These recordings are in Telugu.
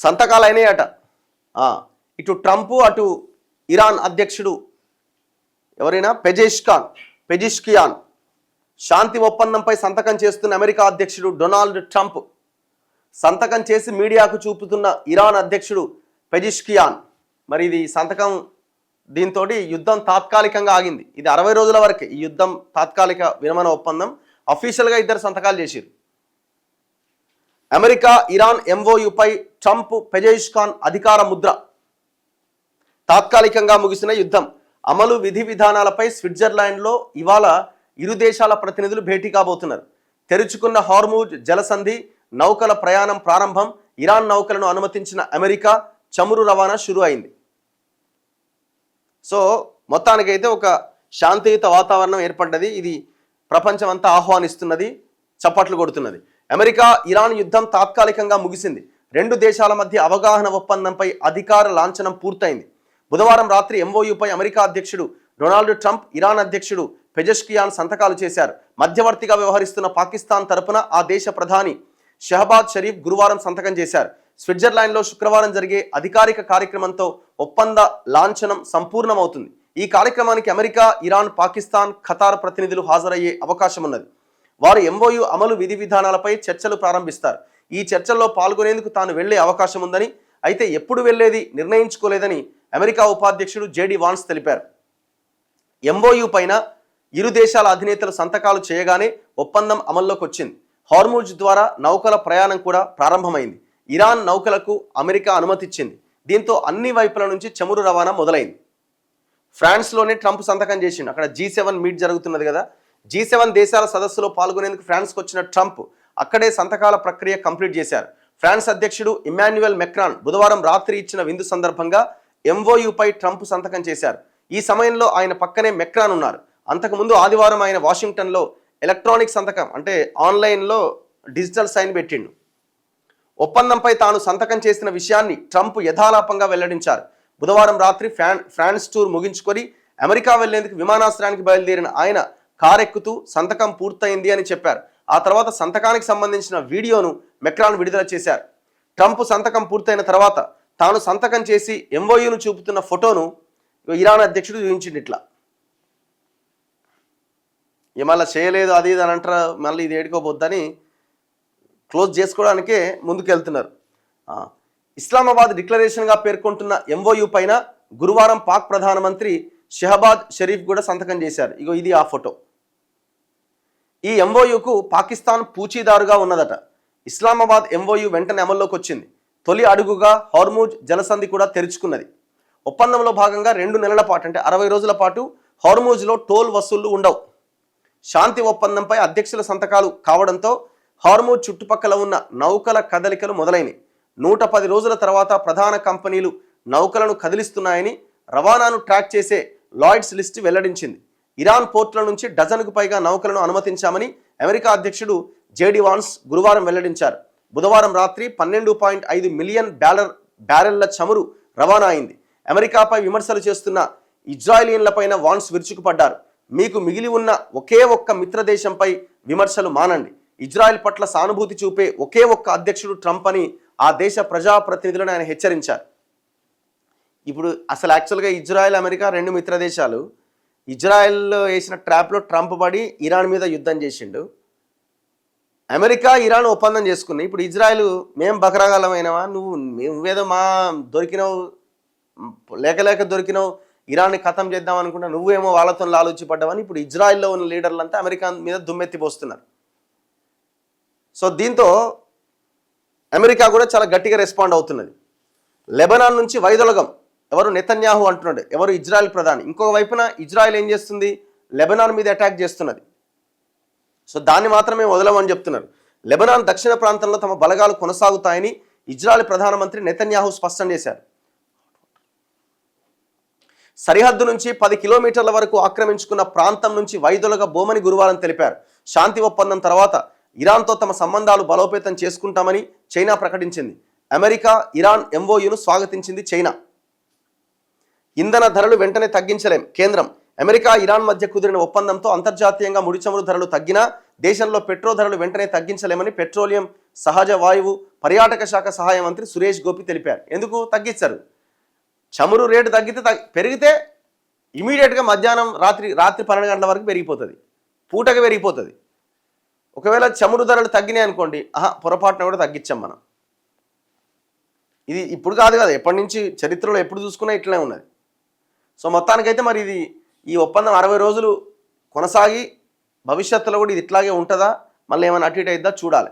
సంతకాలు అయినాయట. ఇటు ట్రంప్ అటు ఇరాన్ అధ్యక్షుడు ఎవరైనా పెజిష్కియాన్ శాంతి ఒప్పందంపై సంతకం చేస్తున్న అమెరికా అధ్యక్షుడు డొనాల్డ్ ట్రంప్ సంతకం చేసి మీడియాకు చూపుతున్న ఇరాన్ అధ్యక్షుడు పెజిష్కియాన్. మరి ఇది సంతకం, దీంతో యుద్ధం తాత్కాలికంగా ఆగింది. ఇది 60 రోజుల వరకే ఈ యుద్ధం తాత్కాలిక విరమణ ఒప్పందం. అఫీషియల్గా ఇద్దరు సంతకాలు చేశారు. అమెరికా ఇరాన్ ఎంఓయుపై ట్రంప్ పెజెష్కియాన్ అధికార ముద్ర. తాత్కాలికంగా ముగిసిన యుద్ధం అమలు విధి విధానాలపై స్విట్జర్లాండ్లో ఇవాళ ఇరు దేశాల ప్రతినిధులు భేటీ కాబోతున్నారు. తెరుచుకున్న హార్మూజ్ జలసంధి, నౌకల ప్రయాణం ప్రారంభం, ఇరాన్ నౌకలను అనుమతించిన అమెరికా, చమురు రవాణా షురు అయింది. సో మొత్తానికైతే ఒక శాంతియుత వాతావరణం ఏర్పడ్డది. ఇది ప్రపంచం అంతా ఆహ్వానిస్తున్నది, చప్పట్లు కొడుతున్నది. అమెరికా ఇరాన్ యుద్ధం తాత్కాలికంగా ముగిసింది. రెండు దేశాల మధ్య అవగాహన ఒప్పందంపై అధికార లాంఛనం పూర్తయింది. బుధవారం రాత్రి ఎంఓయుపై అమెరికా అధ్యక్షుడు డొనాల్డ్ ట్రంప్, ఇరాన్ అధ్యక్షుడు పెజెష్కియాన్ సంతకాలు చేశారు. మధ్యవర్తిగా వ్యవహరిస్తున్న పాకిస్తాన్ తరపున ఆ దేశ ప్రధాని షహబాజ్ షరీఫ్ గురువారం సంతకం చేశారు. స్విట్జర్లాండ్లో శుక్రవారం జరిగే అధికారిక కార్యక్రమంతో ఒప్పంద లాంఛనం సంపూర్ణమవుతుంది. ఈ కార్యక్రమానికి అమెరికా, ఇరాన్, పాకిస్తాన్, ఖతార్ ప్రతినిధులు హాజరయ్యే అవకాశం ఉన్నది. వారు ఎంఓయు అమలు విధి విధానాలపై చర్చలు ప్రారంభిస్తారు. ఈ చర్చల్లో పాల్గొనేందుకు తాను వెళ్లే అవకాశం ఉందని, అయితే ఎప్పుడు వెళ్లేది నిర్ణయించుకోలేదని అమెరికా ఉపాధ్యక్షుడు జేడీ వాన్స్ తెలిపారు. ఎంఓయు పైన ఇరు దేశాల అధినేతలు సంతకాలు చేయగానే ఒప్పందం అమల్లోకి వచ్చింది. హార్మూజ్ ద్వారా నౌకల ప్రయాణం కూడా ప్రారంభమైంది. ఇరాన్ నౌకలకు అమెరికా అనుమతిచ్చింది. దీంతో అన్ని వైపుల నుంచి చమురు రవాణా మొదలైంది. ఫ్రాన్స్లోనే ట్రంప్ సంతకం చేసిండు. అక్కడ G7 మీట్ జరుగుతున్నది కదా. G7 దేశాల సదస్సులో పాల్గొనేందుకు ఫ్రాన్స్కి వచ్చిన ట్రంప్ అక్కడే సంతకాల ప్రక్రియ కంప్లీట్ చేశారు. ఫ్రాన్స్ అధ్యక్షుడు ఇమ్మాన్యుయల్ మెక్రాన్ బుధవారం రాత్రి ఇచ్చిన విందు సందర్భంగా ఎంఓయుపై ట్రంప్ సంతకం చేశారు. ఈ సమయంలో ఆయన పక్కనే మెక్రాన్ ఉన్నారు. అంతకుముందు ఆదివారం ఆయన వాషింగ్టన్లో ఎలక్ట్రానిక్ సంతకం, అంటే ఆన్లైన్లో డిజిటల్ సైన్ పెట్టిండు. ఒప్పందంపై తాను సంతకం చేసిన విషయాన్ని ట్రంప్ యథాలాపంగా వెల్లడించారు. బుధవారం రాత్రి ఫ్రాన్స్ టూర్ ముగించుకొని అమెరికా వెళ్లేందుకు విమానాశ్రయానికి బయలుదేరిన ఆయన కారెక్కుతూ సంతకం పూర్తయింది అని చెప్పారు. ఆ తర్వాత సంతకానికి సంబంధించిన వీడియోను మెక్రాన్ విడుదల చేశారు. ట్రంప్ సంతకం పూర్తయిన తర్వాత తాను సంతకం చేసి ఎంఓయూను చూపుతున్న ఫోటోను ఇరాన్ అధ్యక్షుడు చూపించింది. ఇట్లా మళ్ళీ చేయలేదు అది ఇది అని అంటారు, మళ్ళీ ఇది ఏడుకోబోద్దని క్లోజ్ చేసుకోవడానికే ముందుకెళ్తున్నారు. ఇస్లామాబాద్ డిక్లరేషన్గా పేర్కొంటున్న ఎంఓయు పైన గురువారం పాక్ ప్రధానమంత్రి షహబాజ్ షరీఫ్ కూడా సంతకం చేశారు. ఇది ఆ ఫోటో. ఈ ఎంఓయుకు పాకిస్తాన్ పూచీదారుగా ఉన్నదట. ఇస్లామాబాద్ ఎంఓయు వెంటనే అమల్లోకి వచ్చింది. తొలి అడుగుగా హార్మూజ్ జలసంధి కూడా తెరుచుకున్నది. ఒప్పందంలో భాగంగా 2 నెలల పాటు, అంటే 60 రోజుల పాటు హార్మూజ్లో టోల్ వసూళ్లు ఉండవు. శాంతి ఒప్పందంపై అధ్యక్షుల సంతకాలు కావడంతో హార్మూజ్ చుట్టుపక్కల ఉన్న నౌకల కదలికలు మొదలైనవి. 110 రోజుల తర్వాత ప్రధాన కంపెనీలు నౌకలను కదిలిస్తున్నాయని రవాణాను ట్రాక్ చేసే లాయిడ్స్ లిస్టు వెల్లడించింది. ఇరాన్ పోర్టుల నుంచి డజన్కు పైగా నౌకలను అనుమతించామని అమెరికా అధ్యక్షుడు జేడీ వాన్స్ గురువారం వెల్లడించారు. బుధవారం రాత్రి 12.5 మిలియన్ బ్యారెళ్ల చమురు రవాణా అయింది. అమెరికాపై విమర్శలు చేస్తున్న ఇజ్రాయిలియన్లపైన వాన్స్ విరుచుకుపడ్డారు. మీకు మిగిలి ఉన్న ఒకే ఒక్క మిత్రదేశంపై విమర్శలు మానండి. ఇజ్రాయెల్ పట్ల సానుభూతి చూపే ఒకే ఒక్క అధ్యక్షుడు ట్రంప్ అని ఆ దేశ ప్రజాప్రతినిధులను ఆయన హెచ్చరించారు. ఇప్పుడు అసలు యాక్చువల్గా ఇజ్రాయెల్, అమెరికా 2 మిత్ర దేశాలు. ఇజ్రాయెల్ వేసిన ట్రాప్లో ట్రంప్ పడి ఇరాన్ మీద యుద్ధం చేసిండు. అమెరికా, ఇరాన్ ఒప్పందం చేసుకున్నాయి. ఇప్పుడు ఇజ్రాయెల్ మేము బకరాగలమైనవా, నువ్వేదో మా దొరికినావు, లేక దొరికినావు, ఇరాన్ని ఖతం చేద్దాం అనుకుంటా, నువ్వేమో వాళ్ళతో లాలూచి పడ్డావని ఇప్పుడు ఇజ్రాయెల్లో ఉన్న లీడర్లంతా అమెరికా మీద దుమ్మెత్తిపోస్తున్నారు. సో దీంతో అమెరికా కూడా చాలా గట్టిగా రెస్పాండ్ అవుతున్నది. లెబనాన్ నుంచి వైదొలగం ఎవరు నెతన్యాహు అంటున్నాడు, ఎవరు ఇజ్రాయెల్ ప్రధాని. ఇంకొక వైపున ఇజ్రాయెల్ ఏం చేస్తుంది, లెబనాన్ మీద అటాక్ చేస్తున్నది. సో దాన్ని మాత్రమే వదలమని చెప్తున్నారు. లెబనాన్ దక్షిణ ప్రాంతంలో తమ బలగాలు కొనసాగుతాయని ఇజ్రాయెల్ ప్రధానమంత్రి నెతన్యాహు స్పష్టం చేశారు. సరిహద్దు నుంచి 10 కిలోమీటర్ల వరకు ఆక్రమించుకున్న ప్రాంతం నుంచి వైదొలగబోమని గురువారం తెలిపారు. శాంతి ఒప్పందం తర్వాత ఇరాన్తో తమ సంబంధాలు బలోపేతం చేసుకుంటామని చైనా ప్రకటించింది. అమెరికా, ఇరాన్ ఎంఓయూను స్వాగతించింది చైనా. ఇంధన ధరలు వెంటనే తగ్గించలేం కేంద్రం. అమెరికా, ఇరాన్ మధ్య కుదిరిన ఒప్పందంతో అంతర్జాతీయంగా ముడి చమురు ధరలు తగ్గినా దేశంలో పెట్రో ధరలు వెంటనే తగ్గించలేమని పెట్రోలియం సహజ వాయువు పర్యాటక శాఖ సహాయ మంత్రి సురేష్ గోపి తెలిపారు. ఎందుకు తగ్గించారు? చమురు రేటు పెరిగితే ఇమీడియట్గా మధ్యాహ్నం రాత్రి 12 గంటల వరకు పెరిగిపోతుంది, పూటగా పెరిగిపోతుంది. ఒకవేళ చమురు ధరలు తగ్గినాయి అనుకోండి, పొరపాటున కూడా తగ్గించాం మనం. ఇది ఇప్పుడు కాదు కదా, ఎప్పటి నుంచి చరిత్రలో ఎప్పుడు చూసుకున్నా ఇట్లనే ఉన్నది. సో మొత్తానికైతే మరి ఈ ఒప్పందం 60 రోజులు కొనసాగి భవిష్యత్తులో కూడా ఇది ఇట్లాగే ఉంటుందా, మళ్ళీ ఏమైనా అటు ఇటు అయిద్దా చూడాలి.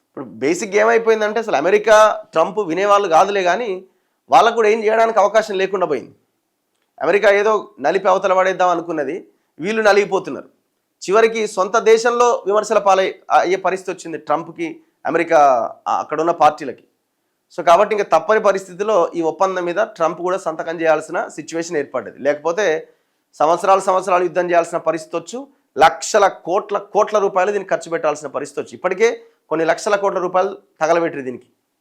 ఇప్పుడు బేసిక్ ఏమైపోయిందంటే అసలు అమెరికా ట్రంప్ వినేవాళ్ళు కాదులే, కానీ వాళ్ళకు కూడా ఏం చేయడానికి అవకాశం లేకుండా పోయింది. అమెరికా ఏదో నలిపి అవతల పడేద్దాం అనుకున్నది, వీళ్ళు నలిగిపోతున్నారు. చివరికి సొంత దేశంలో విమర్శల అయ్యే పరిస్థితి వచ్చింది ట్రంప్కి, అమెరికా అక్కడున్న పార్టీలకి. సో కాబట్టి ఇంకా తప్పని పరిస్థితిలో ఈ ఒప్పందం మీద ట్రంప్ కూడా సంతకం చేయాల్సిన సిచ్యువేషన్ ఏర్పడ్డది. లేకపోతే సంవత్సరాలు యుద్ధం చేయాల్సిన పరిస్థితి వచ్చు, లక్షల కోట్ల రూపాయలు దీనికి ఖర్చు పెట్టాల్సిన పరిస్థితి వచ్చి ఇప్పటికే కొన్ని లక్షల కోట్ల రూపాయలు తగలబెట్టారు దీనికి.